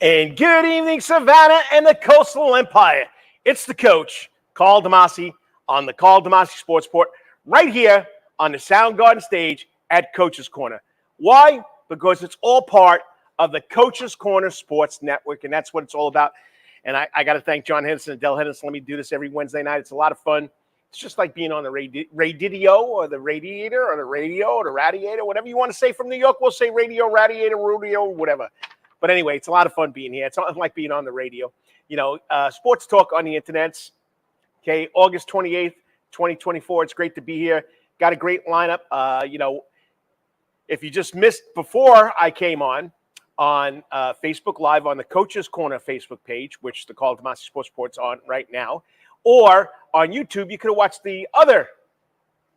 And good evening, Savannah and the Coastal Empire. It's the coach, Karl DeMasi, on the Karl DeMasi Sports Report, right here on the Soundgarden stage at Coach's Corner. Why? Because it's all part of the Coach's Corner Sports Network, and that's what it's all about. And I got to thank John Henderson and Del Henderson. Let me do this every Wednesday night. It's a lot of fun. It's just like being on the radio or the radiator or the radio or the radiator, whatever you want to say from New York. We'll say radio, radiator, rodeo, whatever. But anyway, it's a lot of fun being here. It's not like being on the radio. You know, sports talk on the internet. Okay, August 28th, 2024. It's great to be here. Got a great lineup. If you just missed before I came on Facebook Live on the Coach's Corner Facebook page, which the Karl DeMasi Sports Report's on right now, or on YouTube, you could have watched the other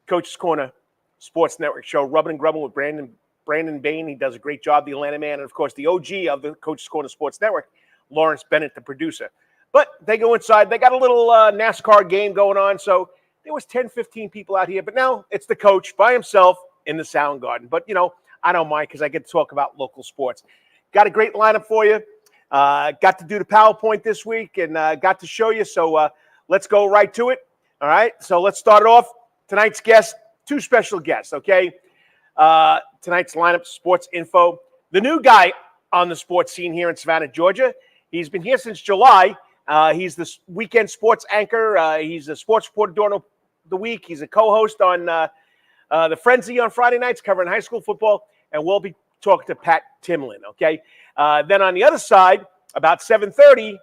Coach's Corner Sports Network show, Rubbin' and Grubbin' with Brandon Bain. He does a great job, the Atlanta man, and of course the OG of the Coach's Corner Sports Network, Lawrence Bennett, the producer. But they go inside. They got a little NASCAR game going on, so there was 10, 15 people out here. But now it's the coach by himself in the Soundgarden. But, you know, I don't mind because I get to talk about local sports. Got a great lineup for you. Got to do the PowerPoint this week and got to show you. So let's go right to it. All right, so let's start it off. Tonight's guest, two special guests, okay? Tonight's lineup, sports info. The new guy on the sports scene here in Savannah, Georgia. He's been here since July. He's the weekend sports anchor. He's a sports reporter during the week. He's a co-host on the Frenzy on Friday nights covering high school football. And we'll be talking to Pat Timlin, okay? Then on the other side, about 7:30,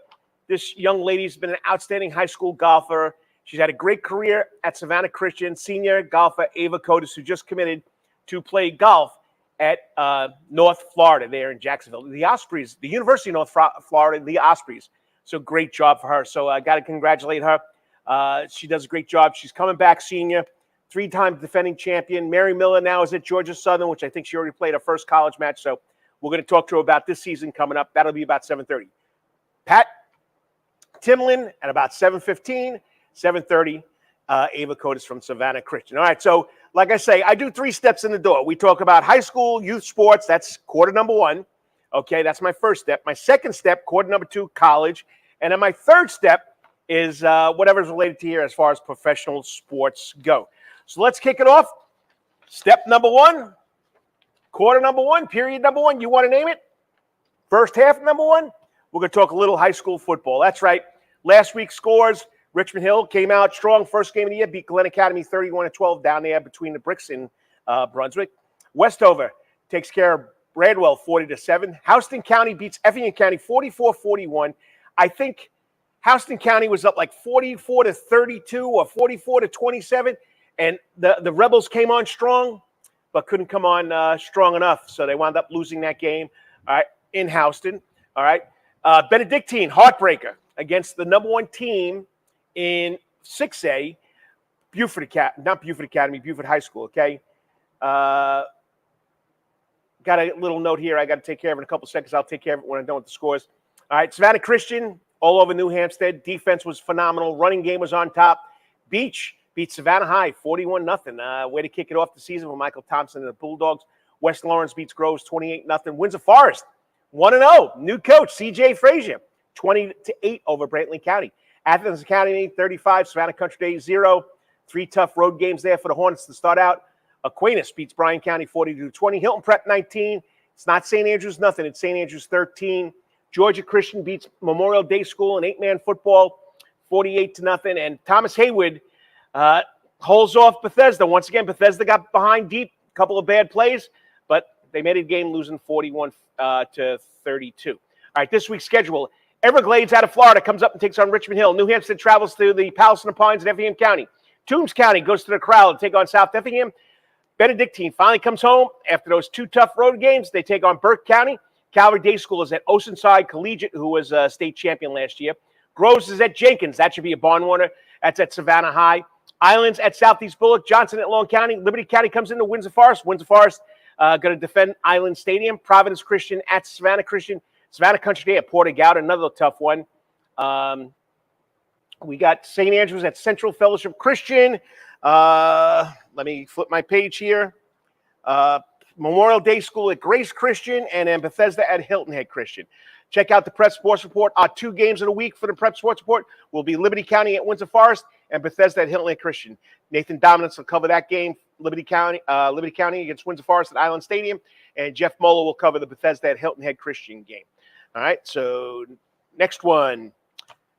this young lady's been an outstanding high school golfer. She's had a great career at Savannah Christian. Senior golfer Ava Cottis, who just committed to play golf at North Florida there in Jacksonville. The Ospreys, the University of North Florida, the Ospreys. So great job for her. So I got to congratulate her. She does a great job. She's coming back senior, three-time defending champion. Mary Miller now is at Georgia Southern, which I think she already played her first college match. So we're going to talk to her about this season coming up. That'll be about 7:30. Pat Timlin at about 7:15, 7:30. Ava Cottis from Savannah Christian. All right, so like I say, I do three steps in the door. We talk about high school, youth sports. That's quarter number one. Okay, that's my first step. My second step, quarter number two, college. And then my third step is whatever's related to here as far as professional sports go. So let's kick it off. Step number one, quarter number one, period number one. You want to name it? First half number one, we're going to talk a little high school football. That's right. Last week's scores, Richmond Hill came out strong. First game of the year, beat Glen Academy 31-12 down there between the bricks in Brunswick. Westover takes care of Bradwell 40-7. Houston County beats Effingham County 44-41. I think Houston County was up like 44-32 or 44-27, and the Rebels came on strong, but couldn't come on strong enough, so they wound up losing that game. All right, in Houston. All right, Benedictine heartbreaker against the number one team in 6A, Buford High School, okay? Got a little note here I got to take care of in a couple seconds. I'll take care of it when I'm done with the scores. All right, Savannah Christian, all over New Hampstead. Defense was phenomenal. Running game was on top. Beach beat Savannah High 41-0. Way to kick it off the season with Michael Thompson and the Bulldogs. West Lawrence beats Groves 28-0. Windsor Forest 1-0. New coach, C.J. Frazier, 20-8 over Brantley County. Athens Academy 35, Savannah Country Day 0. Three tough road games there for the Hornets to start out. Aquinas beats Bryan County 42-20. Hilton Prep 19. It's not St. Andrews nothing. It's St. Andrews 13. Georgia Christian beats Memorial Day School in 8-man football 48-0. And Thomas Haywood holds off Bethesda. Once again, Bethesda got behind deep. A couple of bad plays, but they made a game losing 41-32. All right, this week's schedule. Everglades out of Florida comes up and takes on Richmond Hill. New Hampstead travels to the Palace and the Pines in Effingham County. Toombs County goes to the Corral to take on South Effingham. Benedictine finally comes home after those two tough road games. They take on Burke County. Calvary Day School is at Oceanside Collegiate, who was a state champion last year. Groves is at Jenkins. That should be a barn warner. That's at Savannah High. Islands at Southeast Bullock. Johnson at Long County. Liberty County comes into Windsor Forest. Windsor Forest going to defend Island Stadium. Providence Christian at Savannah Christian. Savannah Country Day at Porter-Gaud, another tough one. We got St. Andrews at Central Fellowship Christian. Let me flip my page here. Memorial Day School at Grace Christian, and then Bethesda at Hilton Head Christian. Check out the Prep Sports Report. Our 2 games of the week for the Prep Sports Report will be Liberty County at Windsor Forest and Bethesda at Hilton Lake Christian. Nathan Dominance will cover that game, Liberty County against Windsor Forest at Island Stadium, and Jeff Moeller will cover the Bethesda at Hilton Head Christian game. All right, so next one.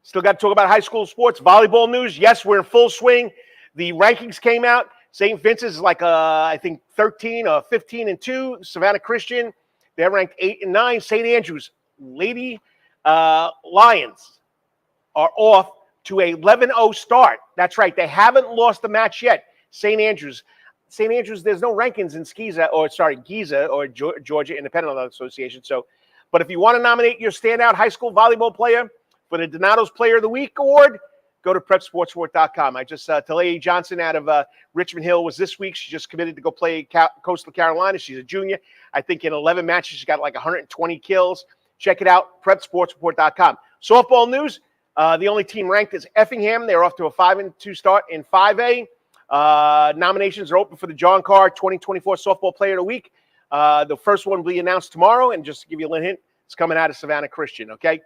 Still got to talk about high school sports. Volleyball news. Yes, we're in full swing. The rankings came out. St. Vincent's is like, I think, 13 or 15-2. Savannah Christian, they're ranked 8 and 9. St. Andrews, Lady Lions are off to a 11-0 start. That's right. They haven't lost a match yet. St. Andrews, there's no rankings in Giza or Georgia Independent Association. So, but if you want to nominate your standout high school volleyball player for the Donato's Player of the Week award, go to PrepSportsReport.com. I just, Talia Johnson out of Richmond Hill was this week. She just committed to go play Coastal Carolina. She's a junior. I think in 11 matches, she got like 120 kills. Check it out, PrepSportsReport.com. Softball news, the only team ranked is Effingham. They're off to a 5-2 start in 5A. Nominations are open for the John Carr 2024 Softball Player of the Week. The first one will be announced tomorrow, and just to give you a little hint, it's coming out of Savannah Christian, okay?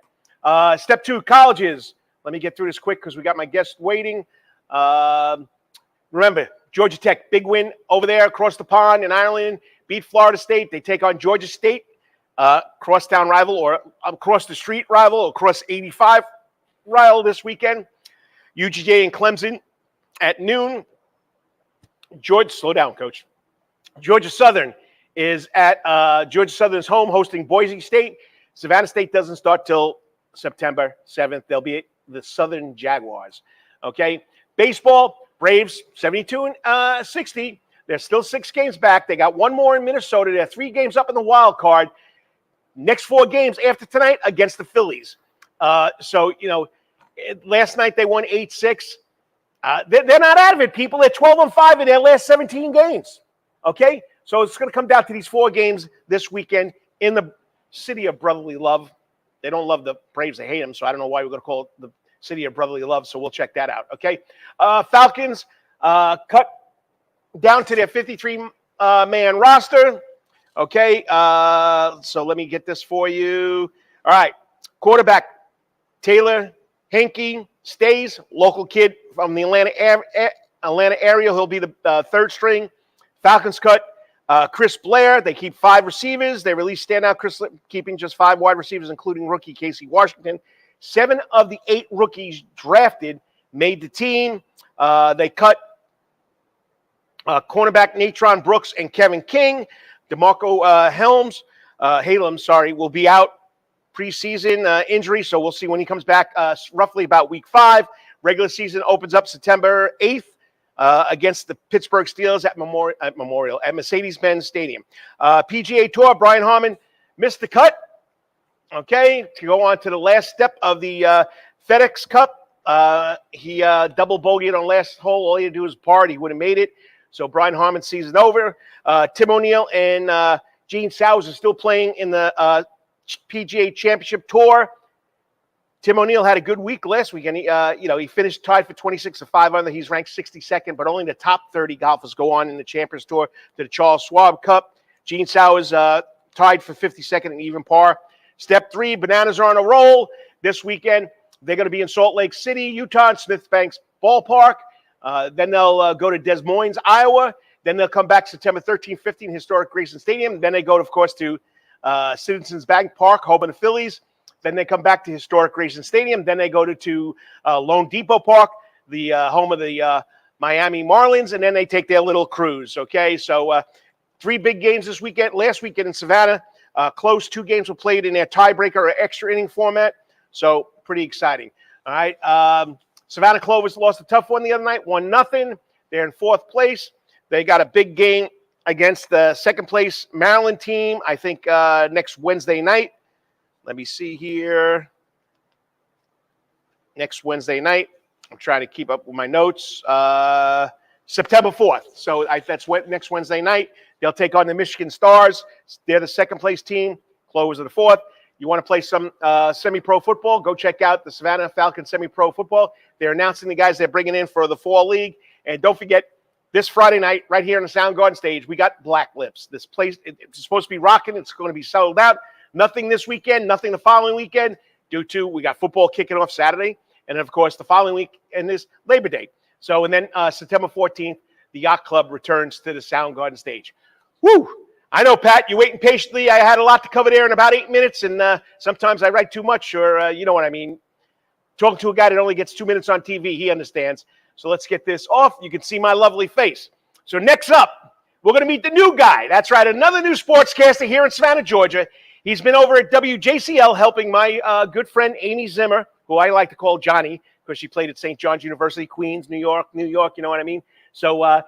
Step 2, colleges. Let me get through this quick because we got my guest waiting. Remember, Georgia Tech, big win over there across the pond in Ireland, beat Florida State. They take on Georgia State, crosstown rival or across the street rival or across 85 rival this weekend. UGA and Clemson at noon. Slow down, Coach. Georgia Southern is at Georgia Southern's home hosting Boise State. Savannah State doesn't start till September 7th. They'll be at the Southern Jaguars. Okay. Baseball, Braves 72-60. They're still 6 games back. They got 1 more in Minnesota. They're 3 games up in the wild card. Next 4 games after tonight against the Phillies. So, you know, last night they won 8-6. They're not out of it, people. They're 12-5 in their last 17 games. Okay? So it's going to come down to these 4 games this weekend in the city of brotherly love. They don't love the Braves. They hate them, so I don't know why we're going to call it the city of brotherly love, so we'll check that out, okay? Falcons cut down to their 53-man roster, okay? So let me get this for you. All right, quarterback Taylor Henke stays, local kid from the Atlanta area. He'll be the 3rd string. Falcons cut Chris Blair. They keep 5 receivers. They released standout Chris, keeping just 5 wide receivers, including rookie Casey Washington. 7 of the 8 rookies drafted made the team. They cut cornerback Natron Brooks and Kevin King. DeMarco Halem will be out preseason injury, so we'll see when he comes back roughly about week 5. Regular season opens up September 8th. Against the Pittsburgh Steelers at Mercedes-Benz Stadium. PGA Tour, Brian Harmon missed the cut. Okay, to go on to the last step of the FedEx Cup. He double bogeyed on last hole. All he had to do was par. He would have made it. So Brian Harmon's season over. Tim O'Neill and Gene Sowers are still playing in the PGA Championship Tour. Tim O'Neill had a good week last weekend. He finished tied for 26-5 under. He's ranked 62nd, but only the top 30 golfers go on in the Champions Tour to the Charles Schwab Cup. Gene Sowers tied for 52nd and even par. Step 3, Bananas are on a roll this weekend. They're going to be in Salt Lake City, Utah, and Smithbanks Ballpark. Then they'll go to Des Moines, Iowa. Then they'll come back September 13, 15, historic Grayson Stadium. Then they go, of course, to Citizens Bank Park, home of the Phillies. Then they come back to historic Grayson Stadium. Then they go to Lone Depot Park, the home of the Miami Marlins. And then they take their little cruise, okay? So 3 big games this weekend. Last weekend in Savannah, close. 2 games were played in their tiebreaker or extra inning format. So pretty exciting. All right. Savannah Clovers lost a tough one the other night, 1-0. They're in 4th place. They got a big game against the 2nd place Maryland team, I think next Wednesday night. Let me see here. Next Wednesday night. I'm trying to keep up with my notes. September 4th. So that's next Wednesday night. They'll take on the Michigan Stars. They're the 2nd place team. Clovers are the 4th. You want to play some semi-pro football, go check out the Savannah Falcons semi-pro football. They're announcing the guys they're bringing in for the fall league. And don't forget, this Friday night, right here on the Soundgarden stage, we got Black Lips. This place, it's supposed to be rocking. It's going to be sold out. Nothing this weekend, nothing the following weekend, due to we got football kicking off Saturday. And, of course, the following week and is Labor Day. So, and then September 14th, the Yacht Club returns to the Soundgarden stage. Woo! I know, Pat, you're waiting patiently. I had a lot to cover there in about 8 minutes, and sometimes I write too much, or you know what I mean. Talking to a guy that only gets 2 minutes on TV, he understands. So let's get this off. You can see my lovely face. So next up, we're going to meet the new guy. That's right, another new sportscaster here in Savannah, Georgia. He's been over at WJCL helping my good friend Amy Zimmer, who I like to call Johnny because she played at St. John's University, Queens, New York, you know what I mean? So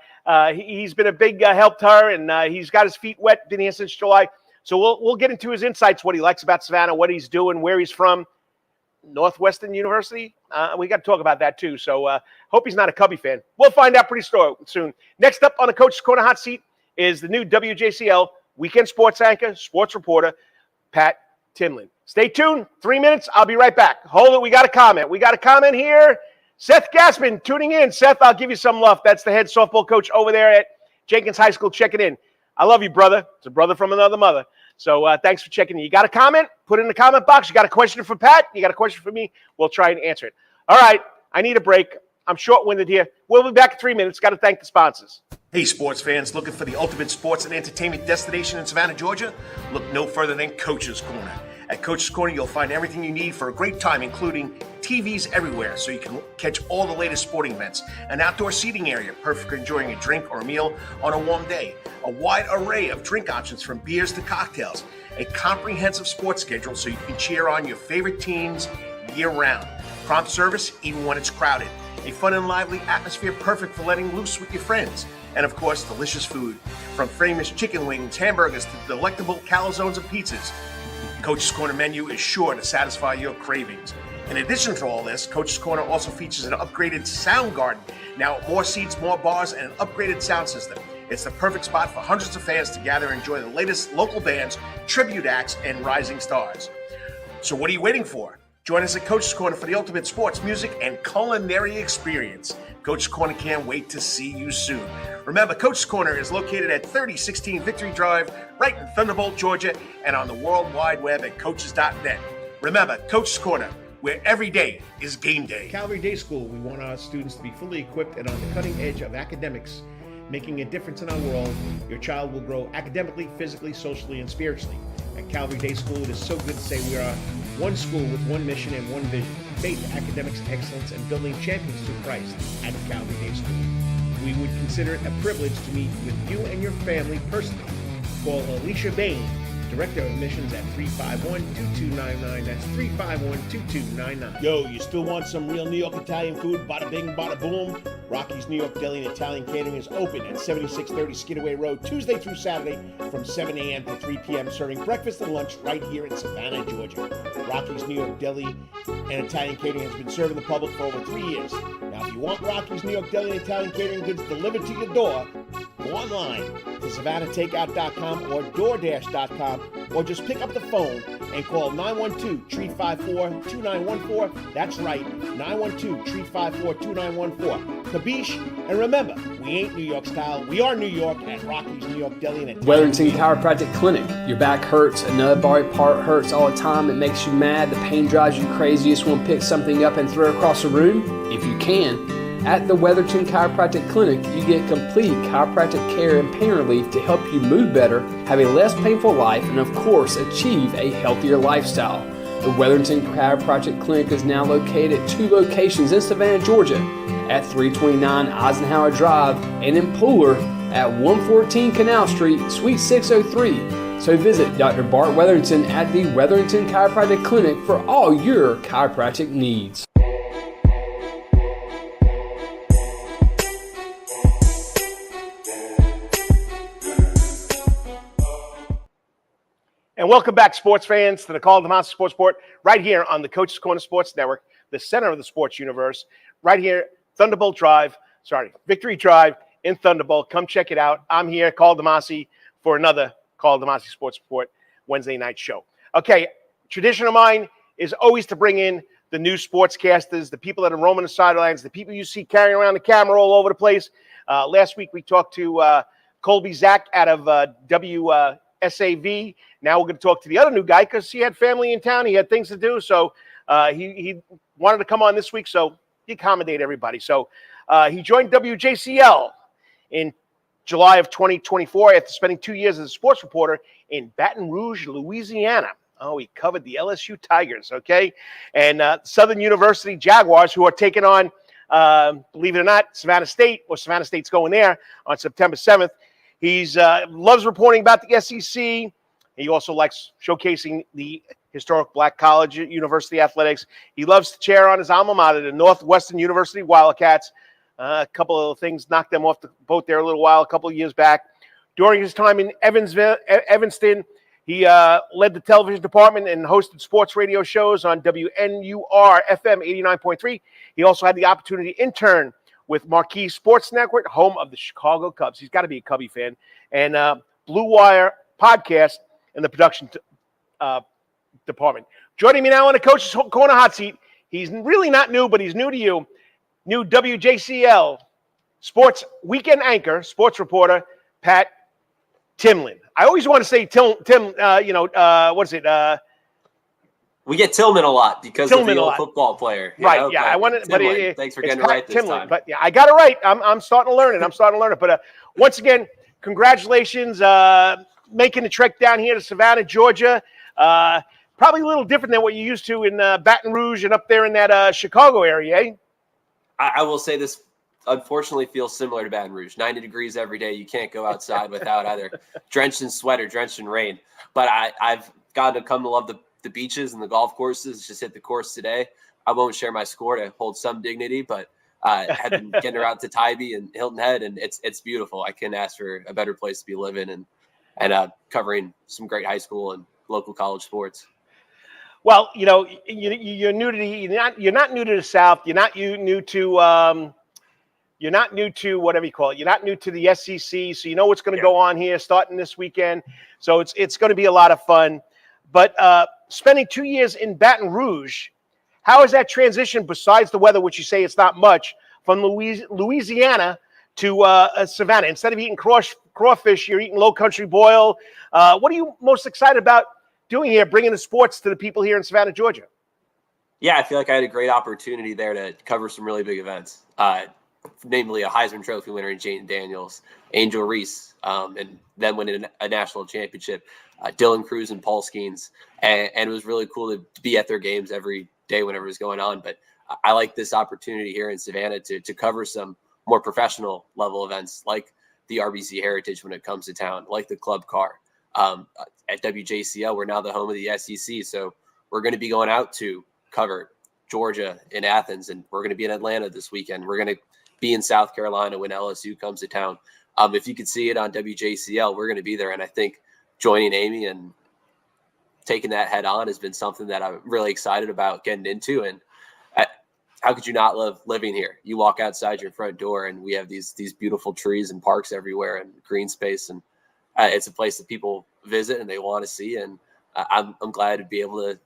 he's been a big help to her, and he's got his feet wet, been here since July. So we'll get into his insights, what he likes about Savannah, what he's doing, where he's from. Northwestern University? We got to talk about that too. So hope he's not a Cubby fan. We'll find out pretty soon. Next up on the Coach's Corner hot seat is the new WJCL weekend sports anchor, sports reporter, Pat Timlin. Stay tuned. 3 minutes. I'll be right back. Hold it. We got a comment. We got a comment here. Seth Gaspin tuning in. Seth, I'll give you some love. That's the head softball coach over there at Jenkins High School checking in. I love you, brother. It's a brother from another mother. So thanks for checking in. You got a comment? Put it in the comment box. You got a question for Pat? You got a question for me? We'll try and answer it. All right. I need a break. I'm short-winded here. We'll be back in 3 minutes. Got to thank the sponsors. Hey, sports fans, looking for the ultimate sports and entertainment destination in Savannah, Georgia? Look no further than Coach's Corner. At Coach's Corner, you'll find everything you need for a great time, including TVs everywhere so you can catch all the latest sporting events, an outdoor seating area, perfect for enjoying a drink or a meal on a warm day, a wide array of drink options from beers to cocktails, a comprehensive sports schedule so you can cheer on your favorite teams year-round, prompt service even when it's crowded, a fun and lively atmosphere perfect for letting loose with your friends, and of course, delicious food, from famous chicken wings, hamburgers to delectable calzones and pizzas. Coach's Corner menu is sure to satisfy your cravings. In addition to all this, Coach's Corner also features an upgraded sound garden. Now, more seats, more bars, and an upgraded sound system. It's the perfect spot for hundreds of fans to gather and enjoy the latest local bands, tribute acts, and rising stars. So what are you waiting for? Join us at Coach's Corner for the ultimate sports, music, and culinary experience. Coach's Corner can't wait to see you soon. Remember, Coach's Corner is located at 3016 Victory Drive, right in Thunderbolt, Georgia, and on the World Wide Web at coaches.net. Remember, Coach's Corner, where every day is game day. Calvary Day School, we want our students to be fully equipped and on the cutting edge of academics, making a difference in our world. Your child will grow academically, physically, socially, and spiritually. At Calvary Day School, it is so good to say we are one school with one mission and one vision: faith, academics, excellence, and building champions through Christ at Calvary Day School. We would consider it a privilege to meet with you and your family personally. Call Alicia Bain, Director of Admissions, at 351-2299. That's 351-2299. Yo, you still want some real New York Italian food? Bada bing, bada boom. Rocky's New York Deli and Italian Catering is open at 7630 Skidaway Road, Tuesday through Saturday from 7 a.m. to 3 p.m., serving breakfast and lunch right here in Savannah, Georgia. Rocky's New York Deli and Italian Catering has been serving the public for over 3 years. Now, if you want Rocky's New York Deli and Italian Catering goods delivered to your door, go online to SavannahTakeout.com or DoorDash.com, or just pick up the phone and call 912-354-2914. That's right, 912-354-2914. Kabish, and remember, we ain't New York style. We are New York at Rocky's New York Deli and Italian. Weatherington Chiropractic Clinic. Your back hurts, another body part hurts all the time. It makes you mad. The pain drives you crazy. You just want to pick something up and throw it across the room, if you can. At the Weatherton Chiropractic Clinic, you get complete chiropractic care and pain relief to help you move better, have a less painful life, and of course, achieve a healthier lifestyle. The Weatherton Chiropractic Clinic is now located at 2 locations in Savannah, Georgia, at 329 Eisenhower Drive and in Pooler at 114 Canal Street, Suite 603. So visit Dr. Bart Weatherington at the Weatherington Chiropractic Clinic for all your chiropractic needs. And welcome back, sports fans, to the Karl DeMasi Sports Report, right here on the Coach's Corner Sports Network, the center of the sports universe, right here, Victory Drive in Thunderbolt. Come check it out. I'm here, Karl DeMasi, for another Karl DeMasi Sports Report Wednesday night show. Okay, tradition of mine is always to bring in the new sportscasters, the people that are roaming the sidelines, the people you see carrying around the camera all over the place. Last week we talked to Colby Zach out of WSMU SAV. Now we're going to talk to the other new guy because he had family in town. He had things to do. So he wanted to come on this week. So he accommodated everybody. So he joined WJCL in July of 2024 after spending 2 years as a sports reporter in Baton Rouge, Louisiana. Oh, he covered the LSU Tigers, okay? And Southern University Jaguars, who are taking on, believe it or not, Savannah State, or Savannah State's going there on September 7th. He's loves reporting about the SEC. He also likes showcasing the historic Black college university athletics. He loves to cheer on his alma mater, the Northwestern University Wildcats. A couple of things knocked them off the boat there a couple of years back. During his time in Evanston, he led the television department and hosted sports radio shows on WNUR FM 89.3. He also had the opportunity to intern with Marquee Sports Network, home of the Chicago Cubs. He's got to be a Cubby fan. And Blue Wire podcast in the production department. Joining me now on the Coach's Corner hot seat, he's really not new, but he's new to you. New WJCL sports weekend anchor, sports reporter, Pat Timlin. I always want to say Tim. What is it? We get Tillman a lot because of the old football player, right? Yeah, I wanted. But thanks for getting it right this time. But yeah, I got it right. I'm starting to learn it. But once again, congratulations, making the trek down here to Savannah, Georgia. Probably a little different than what you're used to in Baton Rouge and up there in that Chicago area, eh? I will say this. Unfortunately, feels similar to Baton Rouge. 90 degrees every day. You can't go outside without either drenched in sweat or drenched in rain. But I've gotten to come to love the beaches and the golf courses. Just hit the course today. I won't share my score to hold some dignity, but have been getting around to Tybee and Hilton Head, and it's beautiful. I couldn't ask for a better place to be living and covering some great high school and local college sports. Well, you're new to you're not new to the South. You're not new to You're not new to whatever you call it. You're not new to the SEC, so you know what's going to go on here starting this weekend. So it's going to be a lot of fun. But spending 2 years in Baton Rouge, how is that transition, besides the weather, which you say it's not much, from Louisiana to Savannah? Instead of eating crawfish, you're eating low country boil. What are you most excited about doing here, bringing the sports to the people here in Savannah, Georgia? Yeah, I feel like I had a great opportunity there to cover some really big events. Namely a Heisman Trophy winner in Jayden Daniels, Angel Reese, and then winning a national championship, Dylan Cruz and Paul Skeens. And it was really cool to be at their games every day whenever it was going on. But I like this opportunity here in Savannah to cover some more professional level events like the RBC Heritage when it comes to town, like the Club Car. At WJCL, we're now the home of the SEC. So we're going to be going out to cover Georgia in Athens, and we're going to be in Atlanta this weekend. We're going to be in South Carolina when LSU comes to town. If you could see it on WJCL, we're going to be there. And I think joining Amy and taking that head on has been something that I'm really excited about getting into. And how could you not love living here? You walk outside your front door and we have these beautiful trees and parks everywhere and green space. And it's a place that people visit and they want to see. And I'm glad to be able to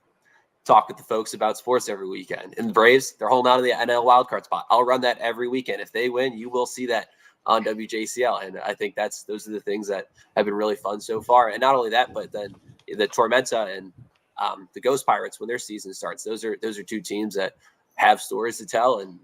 talk with the folks about sports every weekend. And the Braves, they're holding on to the NL wildcard spot. I'll run that every weekend. If they win, you will see that on WJCL. And I think those are the things that have been really fun so far. And not only that, but then the Tormenta and the Ghost Pirates, when their season starts, those are two teams that have stories to tell and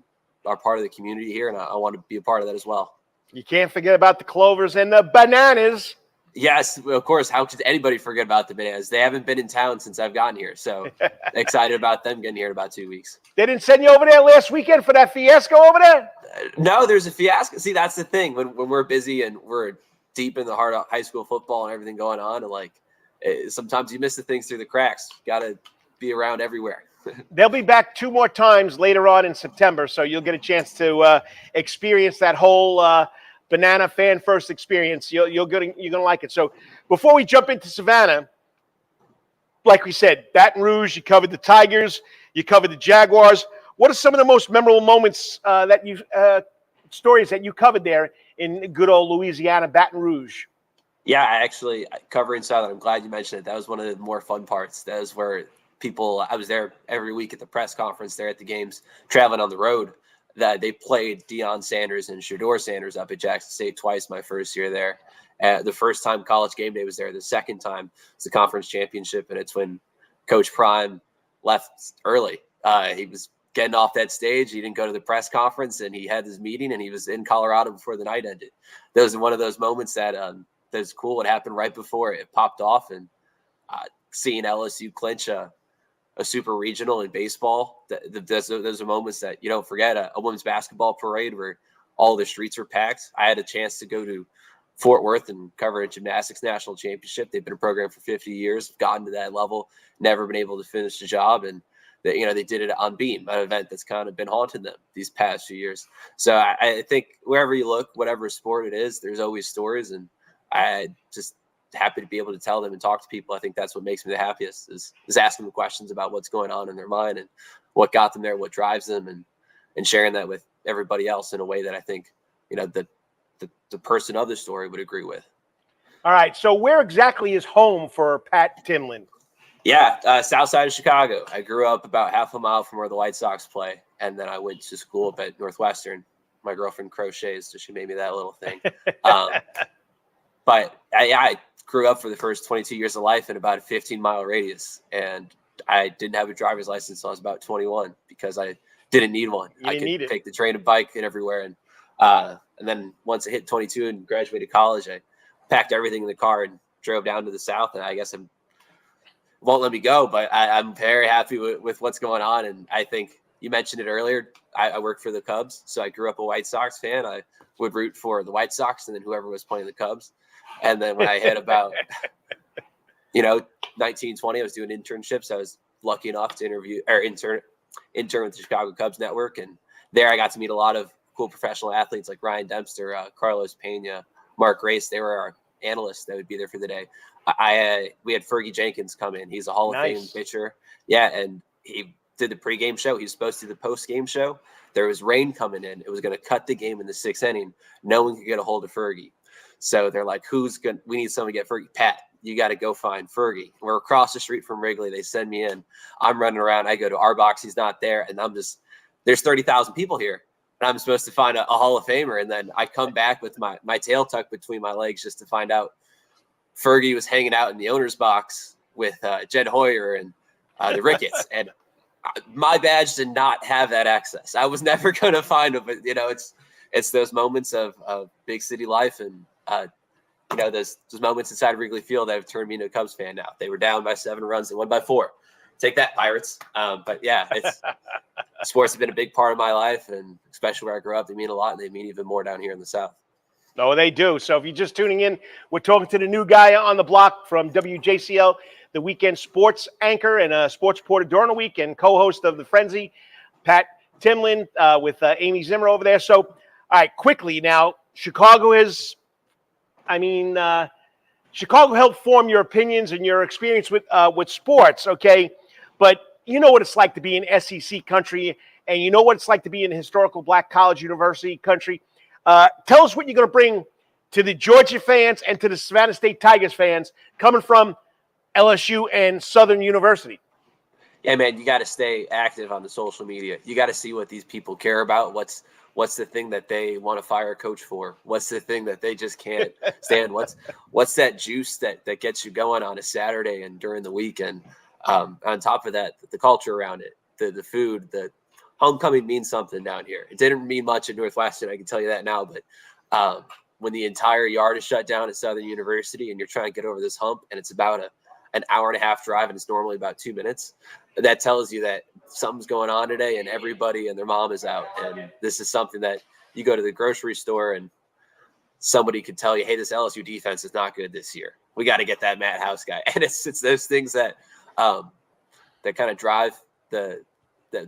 are part of the community here. And I want to be a part of that as well. You can't forget about the Clovers and the Bananas. Yes, of course. How could anybody forget about the Bananas? They haven't been in town since I've gotten here. So excited about them getting here in about 2 weeks. They didn't send you over there last weekend for that fiasco over there? No, there's a fiasco. See, that's the thing. When we're busy and we're deep in the heart of high school football and everything going on, and sometimes you miss the things through the cracks. Got to be around everywhere. They'll be back 2 more times later on in September, so you'll get a chance to experience that whole Banana fan first experience. You're gonna like it. So before we jump into Savannah, like we said, Baton Rouge, you covered the Tigers, you covered the Jaguars. What are some of the most memorable moments stories that you covered there in good old Louisiana, Baton Rouge? Yeah, actually covering Southern. I'm glad you mentioned it. That was one of the more fun parts. That was where I was there every week at the press conference there at the games, traveling on the road. that they played Deion Sanders and Shedeur Sanders up at Jackson State twice my first year there. The first time College Game Day was there. The second time was the conference championship, and it's when Coach Prime left early. He was getting off that stage. He didn't go to the press conference, and he had his meeting, and he was in Colorado before the night ended. That was one of those moments that that's cool. It happened right before it popped off, and seeing LSU clinch a super regional in baseball, those are moments that you don't forget. A women's basketball parade where all the streets were packed. I had a chance to go to Fort Worth and cover a gymnastics national championship. They've been a program for 50 years, gotten to that level, never been able to finish the job. And they did it on Beam, an event that's kind of been haunting them these past few years. So I think wherever you look, whatever sport it is, there's always stories. And I just happy to be able to tell them and talk to people. I think that's what makes me the happiest is asking them questions about what's going on in their mind and what got them there, what drives them, and sharing that with everybody else in a way that I think, the person of the story would agree with. All right. So where exactly is home for Pat Timlin? Yeah. South side of Chicago. I grew up about half a mile from where the White Sox play. And then I went to school up at Northwestern. My girlfriend crochets, so she made me that little thing. But I grew up for the first 22 years of life in about a 15-mile radius. And I didn't have a driver's license until I was about 21 because I didn't need one. I could take the train and bike and everywhere. And then once I hit 22 and graduated college, I packed everything in the car and drove down to the South. And I guess it won't let me go, but I'm very happy with what's going on. And I think you mentioned it earlier. I work for the Cubs. So I grew up a White Sox fan. I would root for the White Sox and then whoever was playing the Cubs. And then when I hit about, 19, 20, I was doing internships. I was lucky enough to intern with the Chicago Cubs network. And there I got to meet a lot of cool professional athletes like Ryan Dempster, Carlos Pena, Mark Grace. They were our analysts that would be there for the day. We had Fergie Jenkins come in. He's a Hall of Fame pitcher. Yeah, and he did the pregame show. He was supposed to do the postgame show. There was rain coming in. It was going to cut the game in the 6th inning. No one could get a hold of Fergie. So they're like, we need someone to get Fergie. Pat, you got to go find Fergie. We're across the street from Wrigley. They send me in. I'm running around. I go to our box. He's not there. And there's 30,000 people here. And I'm supposed to find a Hall of Famer. And then I come back with my tail tucked between my legs just to find out Fergie was hanging out in the owner's box with Jed Hoyer and the Ricketts. And my badge did not have that access. I was never going to find him. But, it's those moments of big city life and, those moments inside Wrigley Field that have turned me into a Cubs fan now. They were down by 7 runs. They won by 4. Take that, Pirates. But yeah, sports have been a big part of my life, and especially where I grew up, they mean a lot, and they mean even more down here in the South. No, they do. So if you're just tuning in, we're talking to the new guy on the block from WJCL, the weekend sports anchor and a sports reporter during the week and co-host of The Frenzy, Pat Timlin, with Amy Zimmer over there. So, all right, quickly now, Chicago helped form your opinions and your experience with sports, okay? But you know what it's like to be in SEC country, and you know what it's like to be in historical Black college university country. Tell us what you're going to bring to the Georgia fans and to the Savannah State Tigers fans coming from LSU and Southern University. Yeah, man, you got to stay active on the social media. You got to see what these people care about. What's the thing that they want to fire a coach for? What's the thing that they just can't stand? What's that juice that gets you going on a Saturday and during the weekend? On top of that, the culture around it, the food, the homecoming means something down here. It didn't mean much at Northwestern, I can tell you that now. But when the entire yard is shut down at Southern University and you're trying to get over this hump and it's about an hour and a half drive and it's normally about 2 minutes, that tells you that something's going on today and everybody and their mom is out. And this is something that you go to the grocery store and somebody could tell you, hey, this LSU defense is not good this year. We got to get that Matt House guy. And it's those things that kind of drive the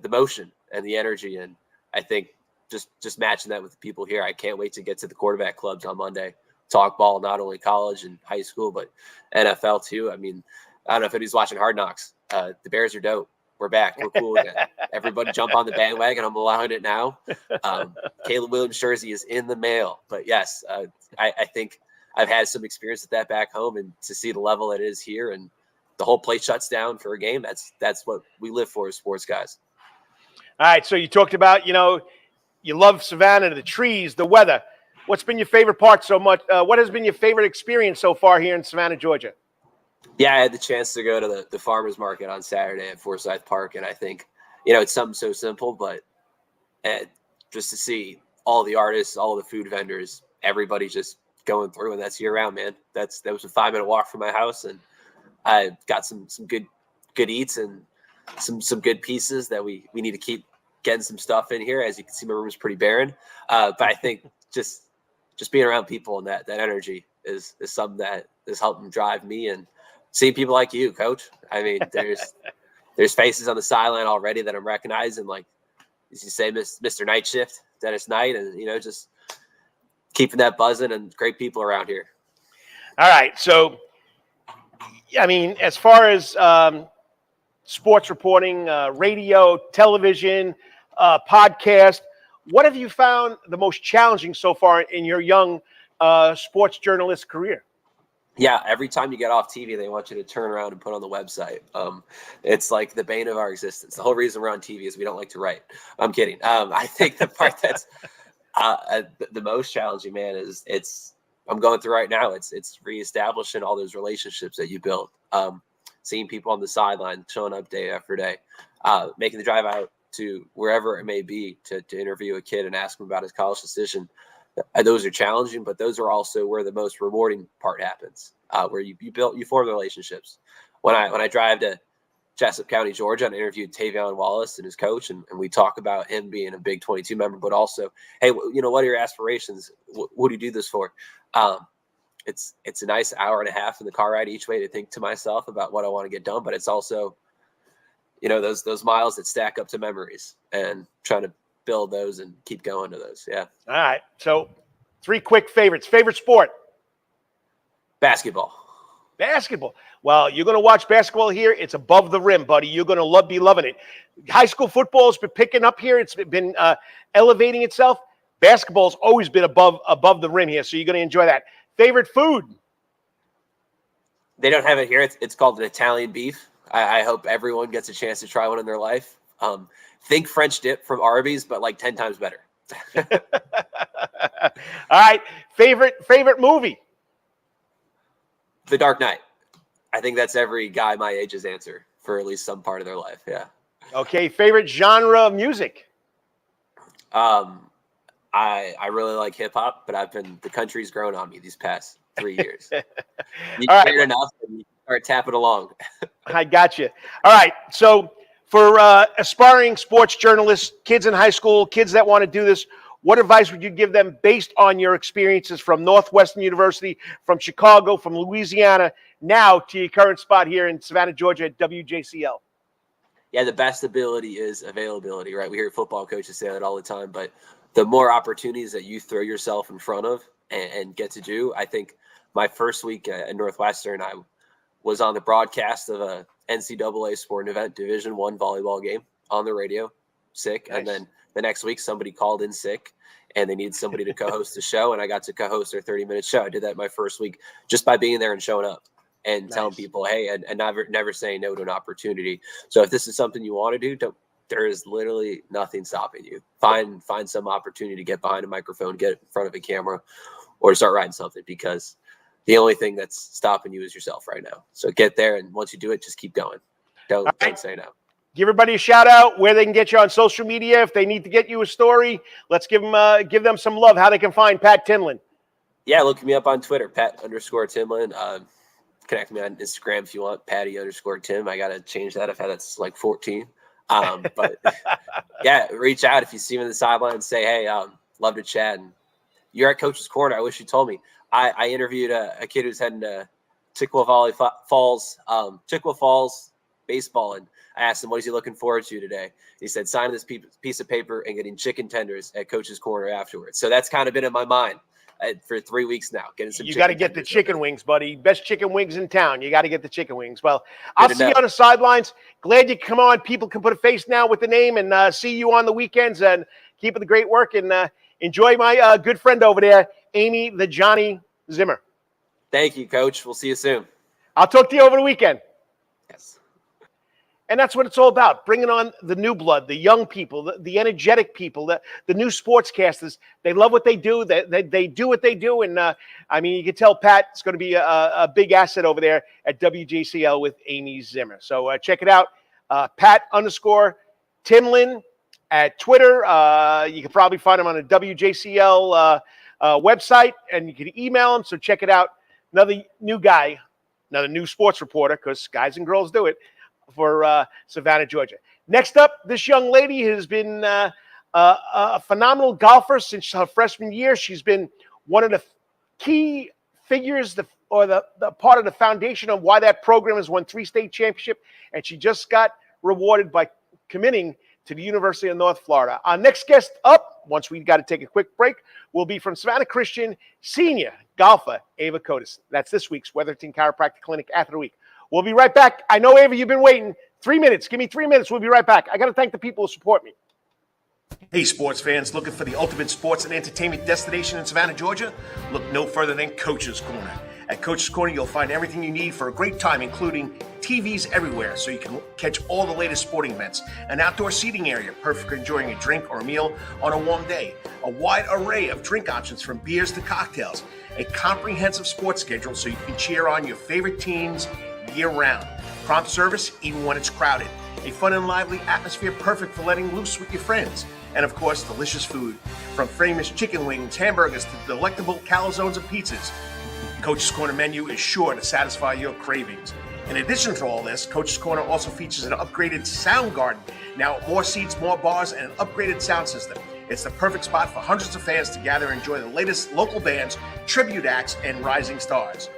motion and the energy. And I think just matching that with the people here, I can't wait to get to the quarterback clubs on Monday, talk ball, not only college and high school, but NFL too. I mean, I don't know if anybody's watching Hard Knocks. The Bears are dope. We're back. We're cool again. Everybody jump on the bandwagon. I'm allowing it now. Caleb Williams jersey is in the mail. But yes, I think I've had some experience with that back home, and to see the level it is here and the whole place shuts down for a game, that's what we live for as sports guys. All right. So you talked about, You love Savannah, the trees, the weather. What's been your favorite part so much? What has been your favorite experience so far here in Savannah, Georgia? Yeah, I had the chance to go to the farmers market on Saturday at Forsyth Park, and I think, it's something so simple, but just to see all the artists, all the food vendors, everybody just going through, and that's year round, man. That was a 5-minute walk from my house, and I got some good eats and some good pieces that we need to keep getting some stuff in here. As you can see, my room is pretty barren, but I think just being around people and that energy is something that is helping drive me, and seeing people like you, Coach. I mean, there's faces on the sideline already that I'm recognizing, like as you say, Mr. Night Shift, Dennis Knight, and just keeping that buzzing, and great people around here. All right, so I mean, as far as sports reporting, radio, television, podcast, what have you found the most challenging so far in your young sports journalist career? Yeah, every time you get off TV, they want you to turn around and put on the website. It's like the bane of our existence. The whole reason we're on TV is we don't like to write. I'm kidding. I think the part that's the most challenging, man, is I'm going through right now. It's reestablishing all those relationships that you built. Seeing people on the sideline, showing up day after day, making the drive out to wherever it may be to interview a kid and ask him about his college decision. Those are challenging, but those are also where the most rewarding part happens, where you form the relationships. When I drive to Jessup County, Georgia, and interviewed Tavion Wallace and his coach, and we talk about him being a Big 22 member, but also, hey, what are your aspirations? What do you do this for? It's a nice hour and a half in the car ride each way to think to myself about what I want to get done, but it's also, those miles that stack up to memories, and trying to build those and keep going to those. Yeah. All right. So 3 quick favorites. Favorite sport? Basketball. Basketball. Well, you're going to watch basketball here. It's above the rim, buddy. You're going to be loving it. High school football has been picking up here. It's been elevating itself. Basketball's always been above the rim here, so you're going to enjoy that. Favorite food? They don't have it here. It's called an Italian beef. I hope everyone gets a chance to try one in their life. Think French dip from Arby's, but like 10 times better. All right. Favorite movie? The Dark Knight. I think that's every guy my age's answer for at least some part of their life. Yeah. Okay. Favorite genre of music? I really like hip hop, but the country's grown on me these past 3 years. You All hear right. enough and you start tapping along. I got you. All right. So for aspiring sports journalists, kids in high school, kids that want to do this, what advice would you give them based on your experiences from Northwestern University, from Chicago, from Louisiana, now to your current spot here in Savannah, Georgia at WJCL? Yeah, the best ability is availability, right? We hear football coaches say that all the time, but the more opportunities that you throw yourself in front of and get to do, I think my first week at Northwestern, I was on the broadcast of a NCAA sporting event, Division I volleyball game on the radio, sick. Nice. And then the next week, somebody called in sick and they needed somebody to co-host the show. And I got to co-host their 30-minute show. I did that my first week just by being there and showing up and telling people, hey, and never saying no to an opportunity. So if this is something you want to do, there is literally nothing stopping you. Find some opportunity to get behind a microphone, get in front of a camera, or start writing something, because the only thing that's stopping you is yourself right now. So get there, and once you do it, just keep going. Don't say no. Give everybody a shout out where they can get you on social media. If they need to get you a story, let's give them some love. How they can find Pat Timlin. Yeah, look me up on Twitter, Pat_Timlin. Connect me on Instagram if you want, Patty_Tim. I gotta change that. I've had that's like 14. But yeah, reach out if you see me in the sideline and say, hey, love to chat. And you're at Coach's Corner. I wish you told me. I interviewed a kid who's heading to Chickasaw Falls baseball, and I asked him, what is he looking forward to today? He said, signing this piece of paper and getting chicken tenders at Coach's Corner afterwards. So that's kind of been in my mind for 3 weeks now. You got to get the chicken wings, buddy. Best chicken wings in town. You got to get the chicken wings. Well, I'll see you on the sidelines. Glad you come on. People can put a face now with the name, and see you on the weekends, and keep up the great work, and enjoy my good friend over there, Amy the Johnny Zimmer. Thank you, Coach. We'll see you soon. I'll talk to you over the weekend. Yes. And that's what it's all about, bringing on the new blood, the young people, the energetic people, the new sportscasters. They love what they do. They do what they do. And, I mean, you can tell Pat is going to be a big asset over there at WJCL with Amy Zimmer. So check it out, Pat_Timlin at Twitter. You can probably find him on the WJCL website, and you can email him. So check it out. Another new guy, another new sports reporter, because guys and girls do it, for Savannah, Georgia. Next up, this young lady has been a phenomenal golfer since her freshman year. She's been one of the key figures, the part of the foundation of why that program has won 3 state championships, and she just got rewarded by committing to the University of North Florida. Our next guest up, once we got to take a quick break, will be from Savannah Christian, senior golfer Ava Cottis. That's this week's Weatherton Chiropractic Clinic Athlete of the Week. We'll be right back. I know, Ava, you've been waiting. 3 minutes. Give me 3 minutes. We'll be right back. I got to thank the people who support me. Hey, sports fans, looking for the ultimate sports and entertainment destination in Savannah, Georgia? Look no further than Coach's Corner. At Coach's Corner, you'll find everything you need for a great time, including TVs everywhere so you can catch all the latest sporting events, an outdoor seating area perfect for enjoying a drink or a meal on a warm day, a wide array of drink options from beers to cocktails, a comprehensive sports schedule so you can cheer on your favorite teams year-round. Prompt service, even when it's crowded. A fun and lively atmosphere perfect for letting loose with your friends. And of course, delicious food. From famous chicken wings, hamburgers, to delectable calzones and pizzas. Coach's Corner menu is sure to satisfy your cravings. In addition to all this, Coach's Corner also features an upgraded sound garden. Now, more seats, more bars, and an upgraded sound system. It's the perfect spot for hundreds of fans to gather and enjoy the latest local bands, tribute acts, and rising stars.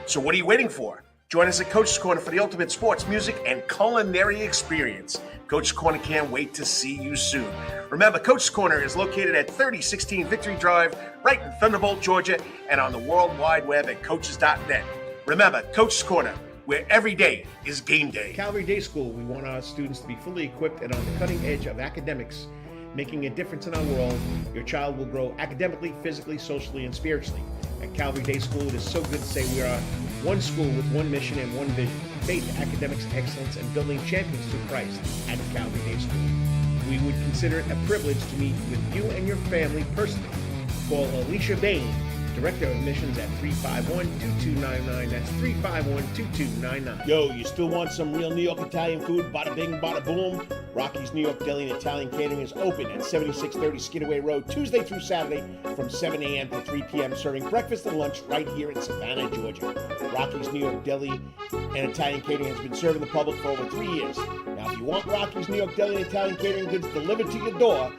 So what are you waiting for? Join us at Coach's Corner for the ultimate sports, music, and culinary experience. Coach's Corner can't wait to see you soon. Remember, Coach's Corner is located at 3016 Victory Drive, right in Thunderbolt, Georgia, and on the World Wide Web at coaches.net. Remember, Coach's Corner, where every day is game day. Calvary Day School, we want our students to be fully equipped and on the cutting edge of academics, making a difference in our world. Your child will grow academically, physically, socially, and spiritually. At Calvary Day School, it is so good to say we are one school with one mission and one vision: faith, academics, excellence, and building champions through Christ at Calvary Day School. We would consider it a privilege to meet with you and your family personally. Call Alicia Bain, Director of Admissions, at 351-2299. That's 351-2299. Yo, you still want some real New York Italian food? Bada bing, bada boom. Rocky's New York Deli and Italian Catering is open at 7630 Skidaway Road, Tuesday through Saturday from 7 a.m. to 3 p.m., serving breakfast and lunch right here in Savannah, Georgia. Rocky's New York Deli and Italian Catering has been serving the public for over 3 years. Now, if you want Rocky's New York Deli and Italian Catering goods delivered to your door,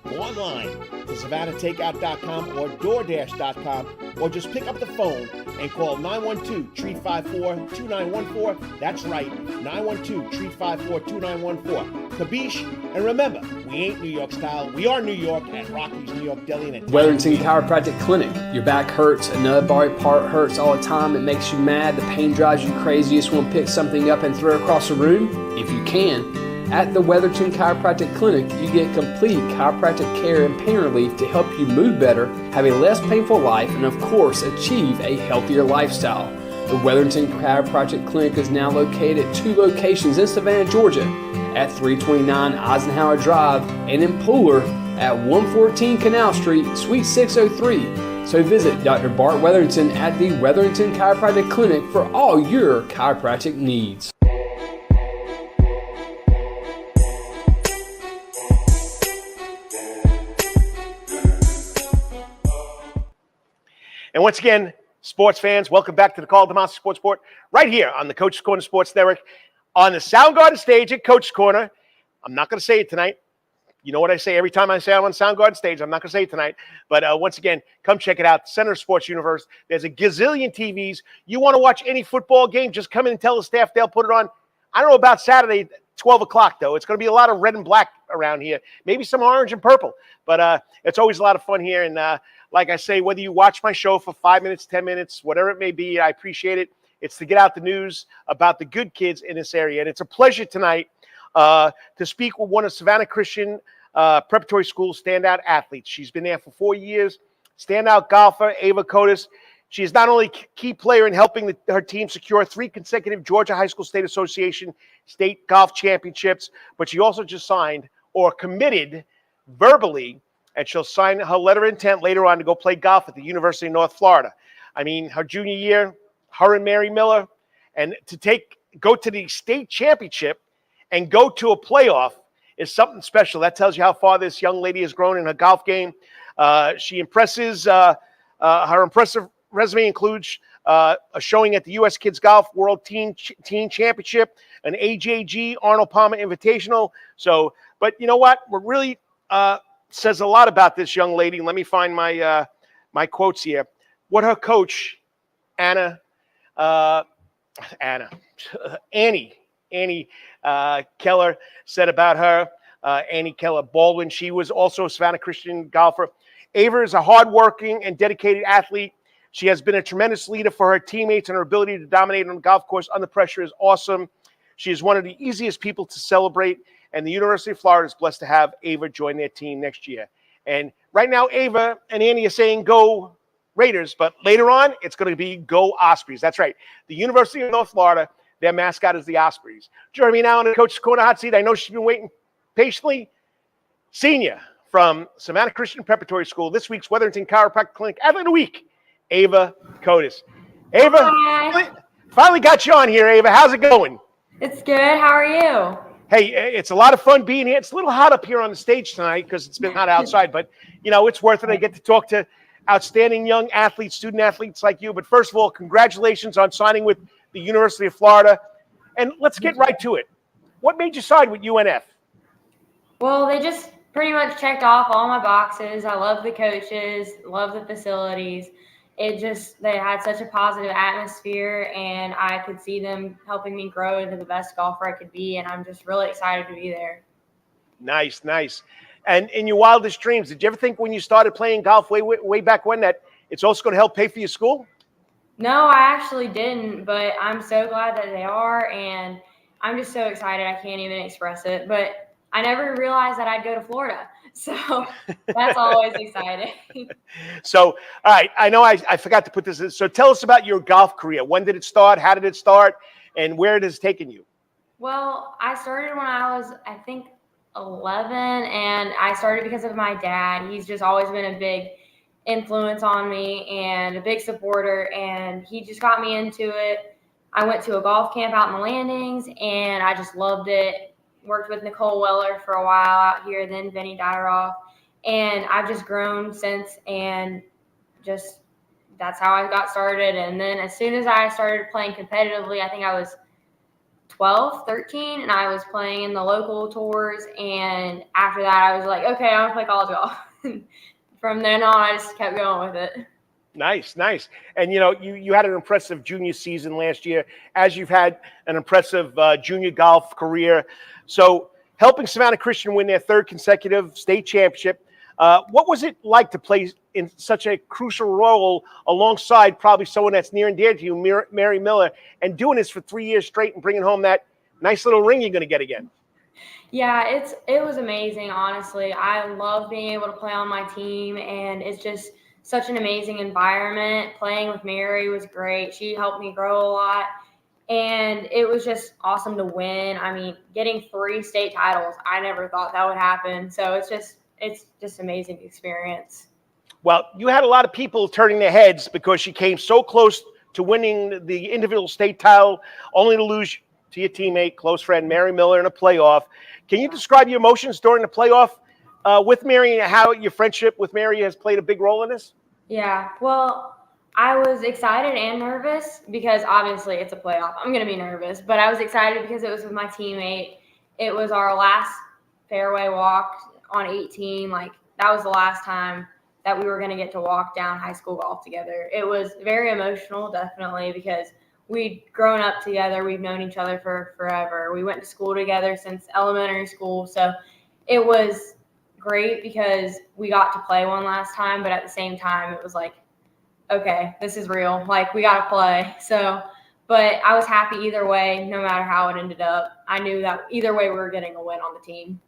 go online to SavannahTakeout.com or DoorDash.com, or just pick up the phone and call 912-354-2914. That's right, 912-354-2914. Kabish, and remember, we ain't New York style. We are New York at Rocky's New York Deli and Italian Weatherton Chiropractic Clinic. Your back hurts, another body part hurts all the time. It makes you mad. The pain drives you crazy. You just want to pick something up and throw it across the room? If you can. At the Weatherton Chiropractic Clinic, you get complete chiropractic care and pain relief to help you move better, have a less painful life, and of course, achieve a healthier lifestyle. The Weatherton Chiropractic Clinic is now located at 2 locations in Savannah, Georgia, at 329 Eisenhower Drive and in Pooler at 114 Canal Street, Suite 603. So visit Dr. Bart Weatherington at the Weatherington Chiropractic Clinic for all your chiropractic needs. And once again, sports fans, welcome back to the Karl DeMasi Sports Report, right here on the Coach's Corner Sports Network, on the Soundgarden stage at Coach's Corner. I'm not going to say it tonight. You know what I say every time I say I'm on Soundgarden stage. I'm not going to say it tonight. But once again, come check it out. Center of Sports Universe. There's a gazillion TVs. You want to watch any football game, just come in and tell the staff they'll put it on. I don't know about Saturday, 12 o'clock, though. It's going to be a lot of red and black around here. Maybe some orange and purple. But it's always a lot of fun here. And like I say, whether you watch my show for 5 minutes, 10 minutes, whatever it may be, I appreciate it. It's to get out the news about the good kids in this area. And it's a pleasure tonight to speak with one of Savannah Christian Preparatory School standout athletes. She's been there for 4 years. Standout golfer, Ava Cottis. She is not only a key player in helping her team secure 3 consecutive Georgia High School State Association state golf championships, but she also just signed or committed verbally, and she'll sign her letter of intent later on to go play golf at the University of North Florida. I mean, her junior year, her and Mary Miller, and to go to the state championship and go to a playoff is something special. That tells you how far this young lady has grown in her golf game. She impresses. Her impressive resume includes a showing at the U.S. Kids Golf World Teen Championship, an AJG Arnold Palmer Invitational. So, but you know what? What really says a lot about this young lady. Let me find my my quotes here. What her coach, Annie Keller said about her. Annie Keller Baldwin. She was also a Savannah Christian golfer. Ava is a hardworking and dedicated athlete. She has been a tremendous leader for her teammates, and her ability to dominate on the golf course under pressure is awesome. She is one of the easiest people to celebrate, and the University of Florida is blessed to have Ava join their team next year. And right now, Ava and Annie are saying go Raiders, but later on, it's going to be go Ospreys. That's right. The University of North Florida, their mascot is the Ospreys. Joining me now in the Coach's Corner hot seat, I know she's been waiting patiently. Senior from Savannah Christian Preparatory School, this week's Wetherington Chiropractic Clinic Athlete of the Week, Ava Cottis. Ava, finally got you on here, Ava. How's it going? It's good. How are you? Hey, it's a lot of fun being here. It's a little hot up here on the stage tonight because it's been hot outside, but, you know, it's worth it. I get to talk to outstanding young athletes, student athletes like you. But first of all, congratulations on signing with the University of Florida. And let's get right to it. What made you sign with UNF? Well, they just pretty much checked off all my boxes. I love the coaches, love the facilities. They had such a positive atmosphere, and I could see them helping me grow into the best golfer I could be, and I'm just really excited to be there. Nice, nice. And in your wildest dreams, did you ever think when you started playing golf way back when that it's also going to help pay for your school? No, I actually didn't, but I'm so glad that they are, and I'm just so excited I can't even express it. But I never realized that I'd go to Florida, so that's always exciting. So, all right, I know I forgot to put this in. So tell us about your golf career. When did it start? How did it start? And where it has taken you? Well, I started when I was, I think, 11, and I started because of my dad. He's just always been a big influence on me and a big supporter, and he just got me into it. I went to a golf camp out in the Landings, and I just loved it. Worked with Nicole Weller for a while out here, then Vinny Dyeroff, and I've just grown since, and just that's how I got started. And then as soon as I started playing competitively, I think I was 12, 13, and I was playing in the local tours, and after that I was like, okay, I want to play college golf. From then on, I just kept going with it. Nice, nice. And, you know, you had an impressive junior season last year, as you've had an impressive junior golf career. So helping Savannah Christian win their 3rd consecutive state championship, what was it like to play in such a crucial role alongside probably someone that's near and dear to you, Mary Miller, and doing this for 3 years straight and bringing home that nice little ring you're going to get again? Yeah, it was amazing, honestly. I love being able to play on my team, and it's just such an amazing environment. Playing with Mary was great. She helped me grow a lot, and it was just awesome to win. I mean, getting 3 state titles, I never thought that would happen. So it's just amazing experience. Well, you had a lot of people turning their heads because she came so close to winning the individual state title, only to lose to your teammate, close friend, Mary Miller, in a playoff. Can you describe your emotions during the playoff with Mary and how your friendship with Mary has played a big role in this? Yeah, well, I was excited and nervous because obviously it's a playoff. I'm going to be nervous, but I was excited because it was with my teammate. It was our last fairway walk on 18. Like, that was the last time that we were going to get to walk down high school golf together. It was very emotional, definitely, because we'd grown up together. We've known each other for forever. We went to school together since elementary school. So it was great because we got to play one last time, but at the same time, it was like, okay, this is real. Like, we got to play. So, but I was happy either way, no matter how it ended up. I knew that either way we were getting a win on the team.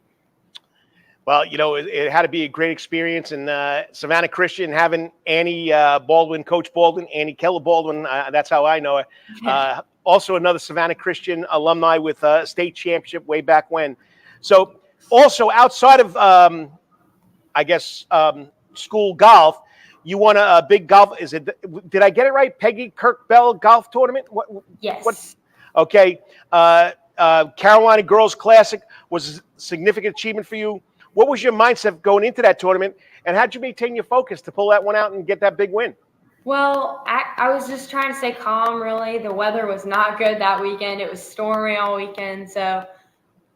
Well, it had to be a great experience. And Savannah Christian, having Annie Baldwin, Coach Baldwin, Annie Keller Baldwin, that's how I know her. Also another Savannah Christian alumni with a state championship way back when. So also outside of, school golf, you won a big golf. Did I get it right? Peggy Kirk Bell golf tournament? Yes. Okay. Carolina Girls Classic was a significant achievement for you. What was your mindset going into that tournament, and how'd you maintain your focus to pull that one out and get that big win? Well, I was just trying to stay calm, really. The weather was not good that weekend. It was stormy all weekend. So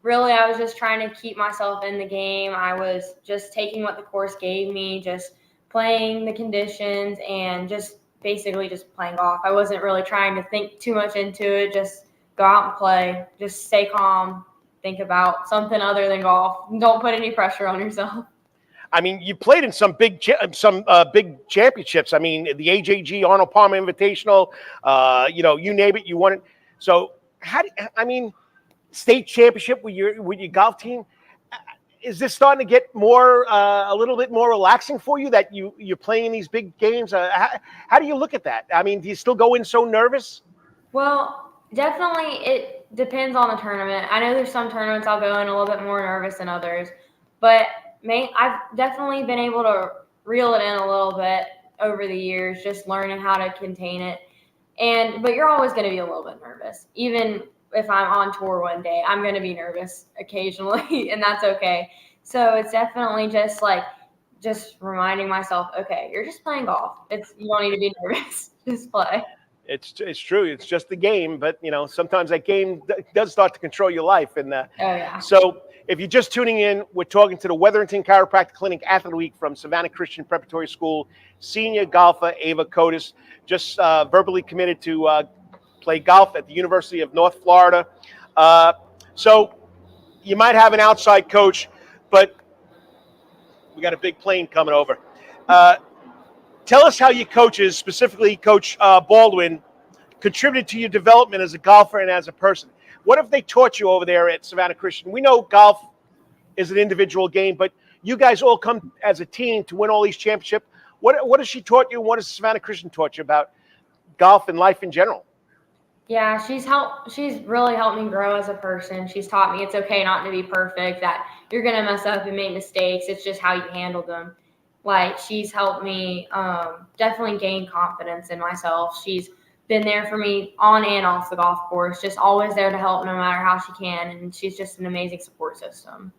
really, I was just trying to keep myself in the game. I was just taking what the course gave me, just playing the conditions, and just basically just playing golf. I wasn't really trying to think too much into it. Just go out and play. Just stay calm. Think about something other than golf. Don't put any pressure on yourself. I mean, you played in some big championships. I mean, the AJG Arnold Palmer Invitational. You name it, you won it. So, state championship with your golf team. Is this starting to get a little bit more relaxing for you that you're playing in these big games? How do you look at that? I mean, do you still go in so nervous? Well, definitely, it depends on the tournament. I know there's some tournaments I'll go in a little bit more nervous than others, but I've definitely been able to reel it in a little bit over the years, just learning how to contain it. But you're always going to be a little bit nervous. Even if I'm on tour one day, I'm going to be nervous occasionally, and that's okay. So it's definitely just reminding myself, okay, you're just playing golf. You don't need to be nervous. Just play. It's true. It's just the game, but sometimes that game does start to control your life. And So if you're just tuning in, we're talking to the Wetherington Chiropractic Clinic Athlete Week from Savannah Christian Preparatory School senior golfer Ava Cottis, just verbally committed to play golf at the University of North Florida. So you might have an outside coach, but we got a big plane coming over. Tell us how your coaches, specifically Coach Baldwin, contributed to your development as a golfer and as a person. What have they taught you over there at Savannah Christian? We know golf is an individual game, but you guys all come as a team to win all these championships. What has she taught you? And what has Savannah Christian taught you about golf and life in general? Yeah, she's really helped me grow as a person. She's taught me it's okay not to be perfect, that you're going to mess up and make mistakes. It's just how you handle them. She's helped me definitely gain confidence in myself. She's been there for me on and off the golf course, just always there to help no matter how she can. And she's just an amazing support system.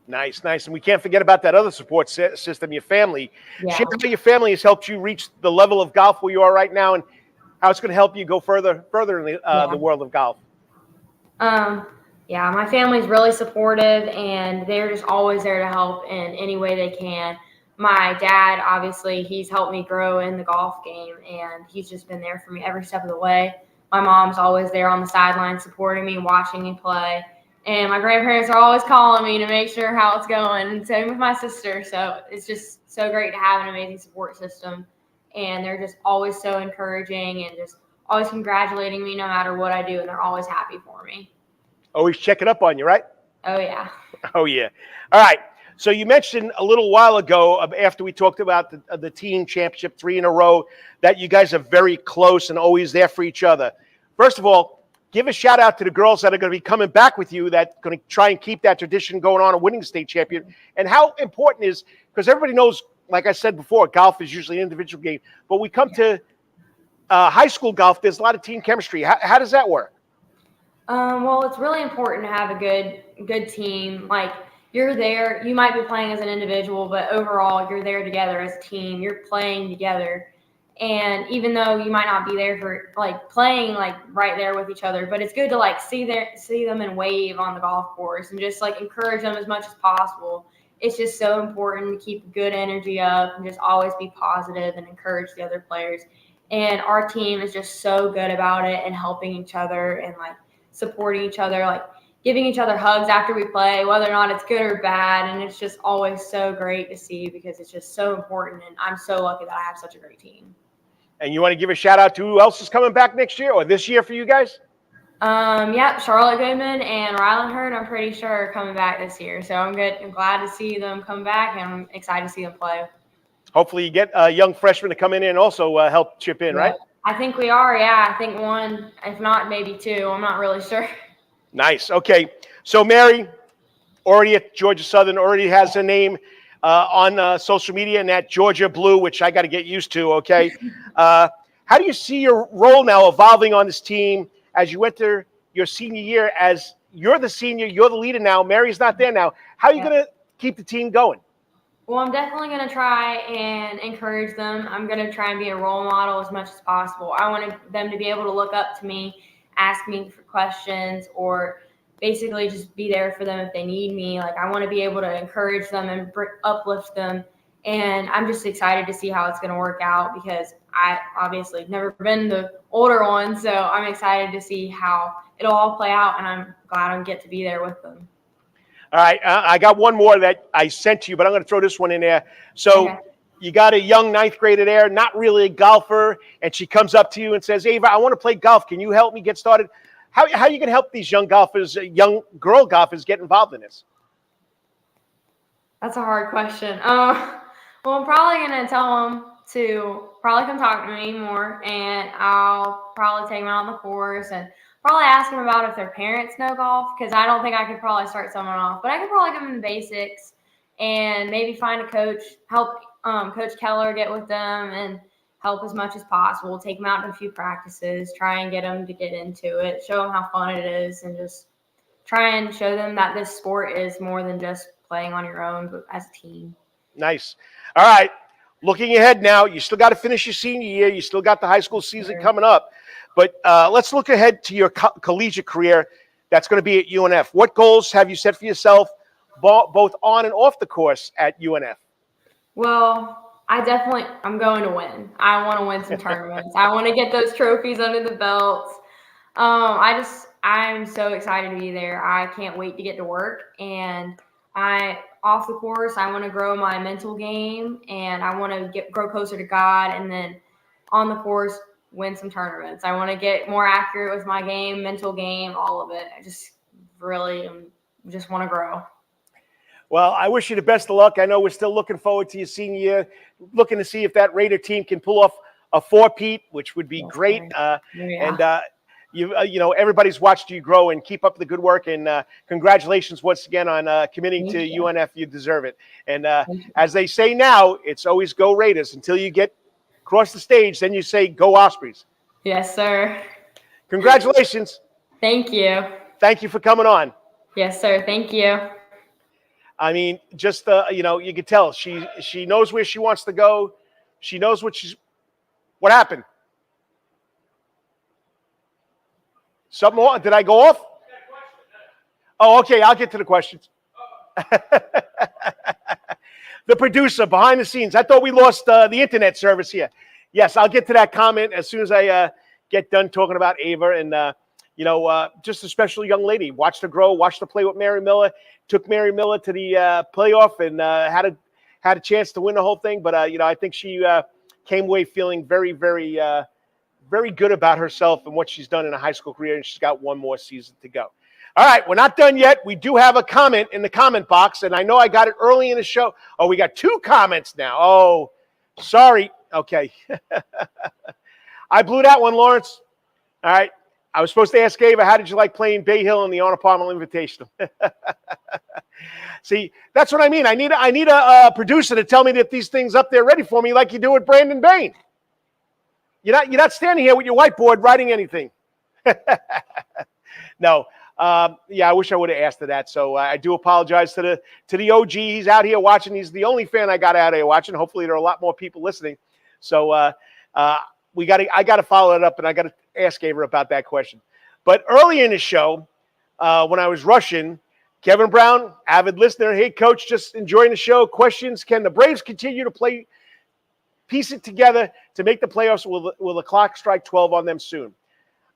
Nice. And we can't forget about that other support system, your family. Yeah. Share how your family has helped you reach the level of golf where you are right now and how it's going to help you go further in the world of golf. My family's really supportive, and they're just always there to help in any way they can. My dad, obviously, he's helped me grow in the golf game, and he's just been there for me every step of the way. My mom's always there on the sidelines supporting me, watching me play. And my grandparents are always calling me to make sure how it's going, and same with my sister. So it's just so great to have an amazing support system. And they're just always so encouraging and just always congratulating me no matter what I do, and they're always happy for me. Always checking up on you, right? Oh, yeah. Oh, yeah. All right. So you mentioned a little while ago, after we talked about the team championship 3 in a row, that you guys are very close and always there for each other. First of all, give a shout out to the girls that are going to be coming back with you, that's going to try and keep that tradition going on and winning state champion. And how important is, because everybody knows, like I said before, golf is usually an individual game. But we come to high school golf, there's a lot of team chemistry. How does that work? Well, it's really important to have a good team. You're there, you might be playing as an individual, but overall you're there together as a team. You're playing together. And even though you might not be there for playing right there with each other, but it's good to see them and wave on the golf course and just encourage them as much as possible. It's just so important to keep good energy up and just always be positive and encourage the other players. And our team is just so good about it and helping each other and supporting each other, giving each other hugs after we play, whether or not it's good or bad. And it's just always so great to see because it's just so important. And I'm so lucky that I have such a great team. And you want to give a shout out to who else is coming back next year or this year for you guys? Yep, Charlotte Goodman and Rylan Hurd, I'm pretty sure, are coming back this year. So I'm good. I'm glad to see them come back, and I'm excited to see them play. Hopefully you get a young freshman to come in and also help chip in, right? I think we are, yeah. I think one, if not maybe two. I'm not really sure. Nice. Okay. So Mary, already at Georgia Southern, already has a name on social media, and that Georgia Blue, which I got to get used to, okay? How do you see your role now evolving on this team as you enter your senior year? As you're the senior, you're the leader now. Mary's not there now. How are you going to keep the team going? Well, I'm definitely going to try and encourage them. I'm going to try and be a role model as much as possible. I want them to be able to look up to me, ask me for questions, or basically just be there for them if they need me. Like, I want to be able to encourage them and uplift them. And I'm just excited to see how it's going to work out, because I obviously never been the older one. So I'm excited to see how it'll all play out, and I'm glad I get to be there with them. All right, I got one more that I sent to you, but I'm going to throw this one in there. So you got a young ninth grader there, not really a golfer, and she comes up to you and says, Ava, I want to play golf. Can you help me get started? How are you going to help these young golfers, young girl golfers, get involved in this? That's a hard question. Well, I'm probably going to tell them to probably come talk to me more, and I'll probably take them out on the course and probably ask them about if their parents know golf, because I don't think I could probably start someone off. But I could probably give them the basics and maybe find a coach, help Coach Keller get with them and help as much as possible, take them out to a few practices, try and get them to get into it, show them how fun it is, and just try and show them that this sport is more than just playing on your own, but as a team. Nice. All right. Looking ahead now, you still got to finish your senior year. You still got the high school season coming up. But let's look ahead to your collegiate career that's going to be at UNF. What goals have you set for yourself, both on and off the course at UNF? Well, I'm going to win. I want to win some tournaments. I want to get those trophies under the belts. I'm so excited to be there. I can't wait to get to work. And off the course, I want to grow my mental game, and I want to grow closer to God. And then on the course, win some tournaments. I want to get more accurate with my game, mental game, all of it. I just really just want to grow. Well, I wish you the best of luck. I know we're still looking forward to your senior year, looking to see if that Raider team can pull off a four-peat, which would be great. And everybody's watched you grow, and keep up the good work. And congratulations once again on committing to UNF. You deserve it. And as they say now, it's always go Raiders until you get across the stage. Then you say go Ospreys. Yes, sir. Congratulations. Thank you. Thank you for coming on. Yes, sir. Thank you. I mean, just you could tell she knows where she wants to go. She knows what happened. Something more? Did I go off? Oh, okay. I'll get to the questions. The producer behind the scenes. I thought we lost the internet service here. Yes, I'll get to that comment as soon as I get done talking about Ava. And, just a special young lady. Watched her grow, watched her play with Mary Miller. Took Mary Miller to the playoff and had a chance to win the whole thing. But, I think she came away feeling very, very, very good about herself and what she's done in a high school career. And she's got one more season to go. All right, we're not done yet. We do have a comment in the comment box, and I know I got it early in the show. Oh, we got 2 comments now. Oh, sorry. Okay. I blew that one, Lawrence. All right. I was supposed to ask Ava, how did you like playing Bay Hill in the Honor Palmer Invitational? See, that's what I mean. I need a producer to tell me that these things up there ready for me like you do with Brandon Bain. You're not standing here with your whiteboard writing anything. No. I wish I would have asked her that. So I do apologize to the OG. He's out here watching. He's the only fan I got out here watching. Hopefully there are a lot more people listening. So I got to follow it up, and I got to ask Ava about that question. But early in the show, when I was rushing, Kevin Brown, avid listener, hey, Coach, just enjoying the show. Questions, can the Braves continue to piece it together to make the playoffs? Will the clock strike 12 on them soon?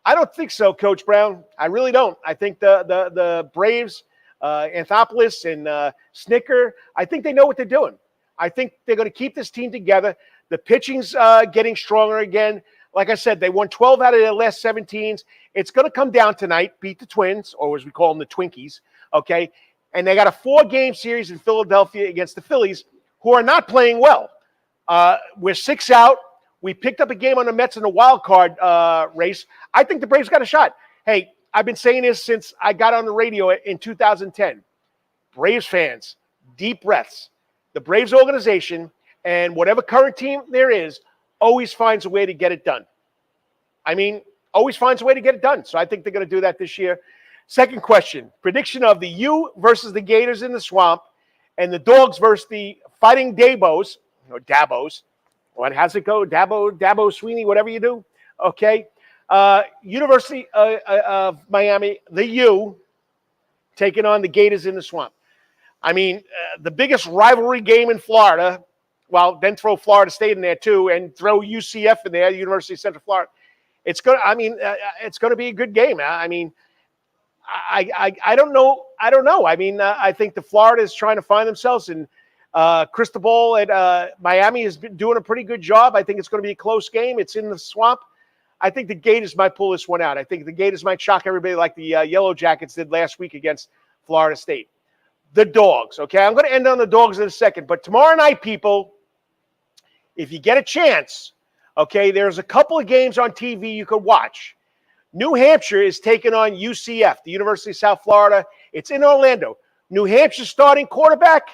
I don't think so, Coach Brown. I really don't. I think the Braves, Anthopoulos and Snicker, I think they know what they're doing. I think they're going to keep this team together. The pitching's getting stronger again. Like I said, they won 12 out of their last 17. It's going to come down tonight, beat the Twins, or as we call them, the Twinkies, okay? And they got a 4-game series in Philadelphia against the Phillies, who are not playing well. We're 6 out. We picked up a game on the Mets in the wild card race. I think the Braves got a shot. Hey, I've been saying this since I got on the radio in 2010. Braves fans, deep breaths. The Braves organization and whatever current team there is always finds a way to get it done. I mean, always finds a way to get it done. So I think they're going to do that this year. Second question, prediction of the U versus the Gators in the Swamp and the Dogs versus the Fighting Dabos, or Dabos. What, how's it go? Dabo, Sweeney, whatever you do. Okay. University of Miami, the U, taking on the Gators in the Swamp. I mean, the biggest rivalry game in Florida. Well, then throw Florida State in there too, and throw UCF in there, University of Central Florida. It's going to be a good game. I mean, I don't know. I mean, I think the Florida is trying to find themselves, and Cristobal at Miami has been doing a pretty good job. I think it's going to be a close game. It's in the Swamp. I think the Gators might pull this one out. I think the Gators might shock everybody like the Yellow Jackets did last week against Florida State. The Dogs, okay? I'm going to end on the Dogs in a second, but tomorrow night, people, if you get a chance, okay, there's a couple of games on TV you could watch. New Hampshire is taking on UCF, the University of South Florida. It's in Orlando. New Hampshire starting quarterback,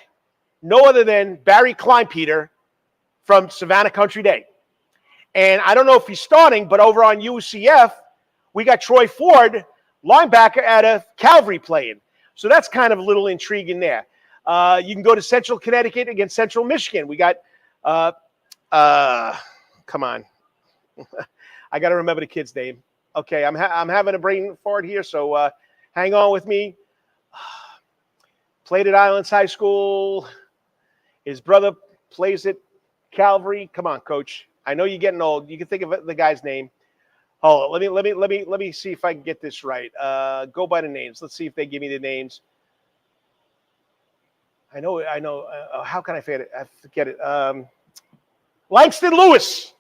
no other than Barry Kleinpeter from Savannah Country Day. And I don't know if he's starting, but over on UCF, we got Troy Ford, linebacker out of Calvary, playing. So that's kind of a little intriguing there. You can go to Central Connecticut against Central Michigan. We got come on. I got to remember the kid's name. Okay, I'm having a brain fart here, so hang on with me. Played at Islands High School. His brother plays at Calvary. Come on, Coach. I know you're getting old. You can think of the guy's name. Hold on. Let me see if I can get this right. Go by the names. Let's see if they give me the names. I know. How can I forget it? I forget it. Langston Lewis.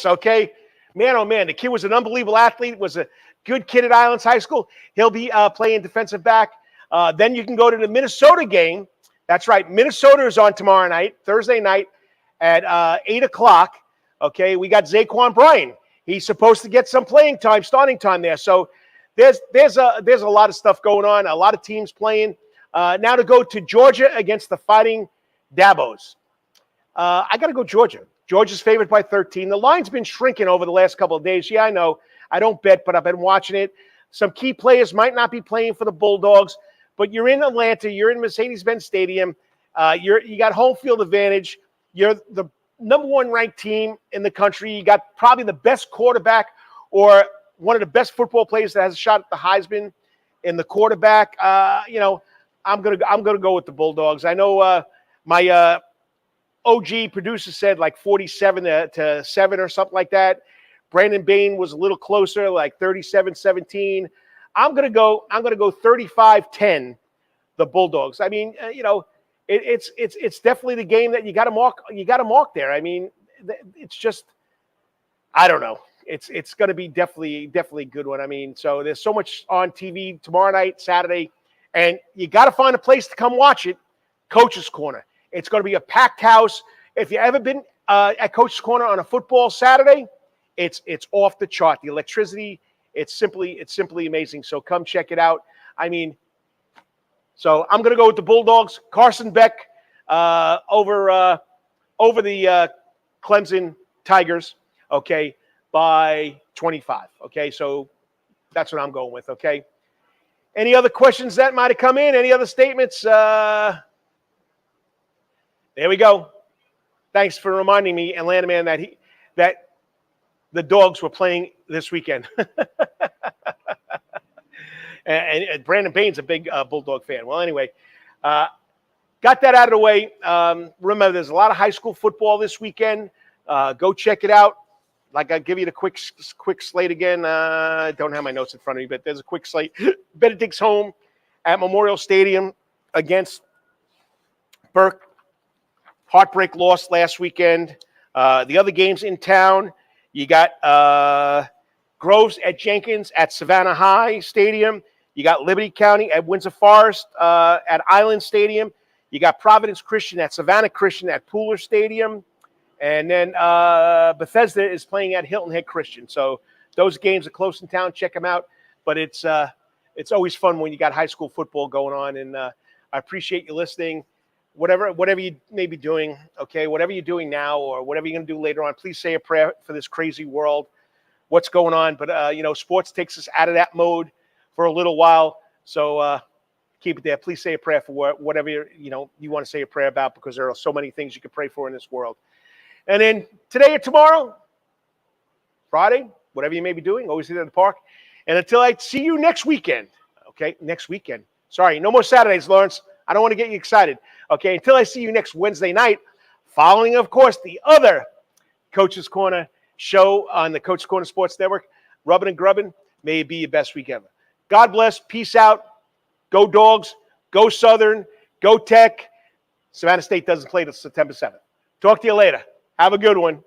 Okay. Man, oh man, the kid was an unbelievable athlete. Was a good kid at Islands High School. He'll be playing defensive back. Then you can go to the Minnesota game. That's right. Minnesota is on tomorrow night, Thursday night at 8:00. Okay, we got Zaquan Bryan. He's supposed to get some playing time, starting time there. So there's a lot of stuff going on. A lot of teams playing. Now to go to Georgia against the Fighting Dabos. I got to go Georgia. Georgia's favored by 13. The line's been shrinking over the last couple of days. Yeah, I know. I don't bet, but I've been watching it. Some key players might not be playing for the Bulldogs, but you're in Atlanta. You're in Mercedes-Benz Stadium. You got home field advantage. You're the number one ranked team in the country. You got probably the best quarterback or one of the best football players that has a shot at the Heisman in the quarterback. I'm gonna go with the Bulldogs. I know my OG producer said like 47-7 or something like that. Brandon Bain was a little closer, like 37-17. I'm gonna go 35-10. The Bulldogs. I mean, it's definitely the game that you got to mark. You got to mark there. I mean, it's just, I don't know. It's going to be definitely a good one. I mean, so there's so much on TV tomorrow night, Saturday, and you got to find a place to come watch it. Coach's Corner. It's going to be a packed house. If you ever been at Coach's Corner on a football Saturday, it's off the chart. The electricity, it's simply amazing. So come check it out. I mean, so I'm going to go with the Bulldogs. Carson Beck over the Clemson Tigers, okay, by 25. Okay, so that's what I'm going with, okay? Any other questions that might have come in? Any other statements? There we go. Thanks for reminding me, Atlanta man, that the Dogs were playing this weekend. And Brandon Bain's a big Bulldog fan. Well, anyway, got that out of the way. Remember, there's a lot of high school football this weekend. Go check it out. Like, I'll give you the quick slate again. I don't have my notes in front of me, but there's a quick slate. Benedict's home at Memorial Stadium against Burke. Heartbreak loss last weekend. The other games in town, You got Groves at Jenkins at Savannah High Stadium. You got Liberty County at Windsor Forest at Island Stadium. You got Providence Christian at Savannah Christian at Pooler Stadium. And then Bethesda is playing at Hilton Head Christian. So those games are close in town. Check them out. But it's always fun when you got high school football going on. And I appreciate you listening. Whatever you may be doing, okay, whatever you're doing now or whatever you're going to do later on, please say a prayer for this crazy world, what's going on. But, sports takes us out of that mode for a little while. So keep it there. Please say a prayer for whatever you want to say a prayer about, because there are so many things you can pray for in this world. And then today or tomorrow, Friday, whatever you may be doing, always hit at the park. And until I see you next weekend, okay, next weekend. Sorry, no more Saturdays, Lawrence. I don't want to get you excited. Okay, until I see you next Wednesday night, following, of course, the other Coach's Corner show on the Coach's Corner Sports Network, Rubbin' and Grubbin', may it be your best week ever. God bless. Peace out. Go Dogs. Go Southern. Go Tech. Savannah State doesn't play till September 7th. Talk to you later. Have a good one.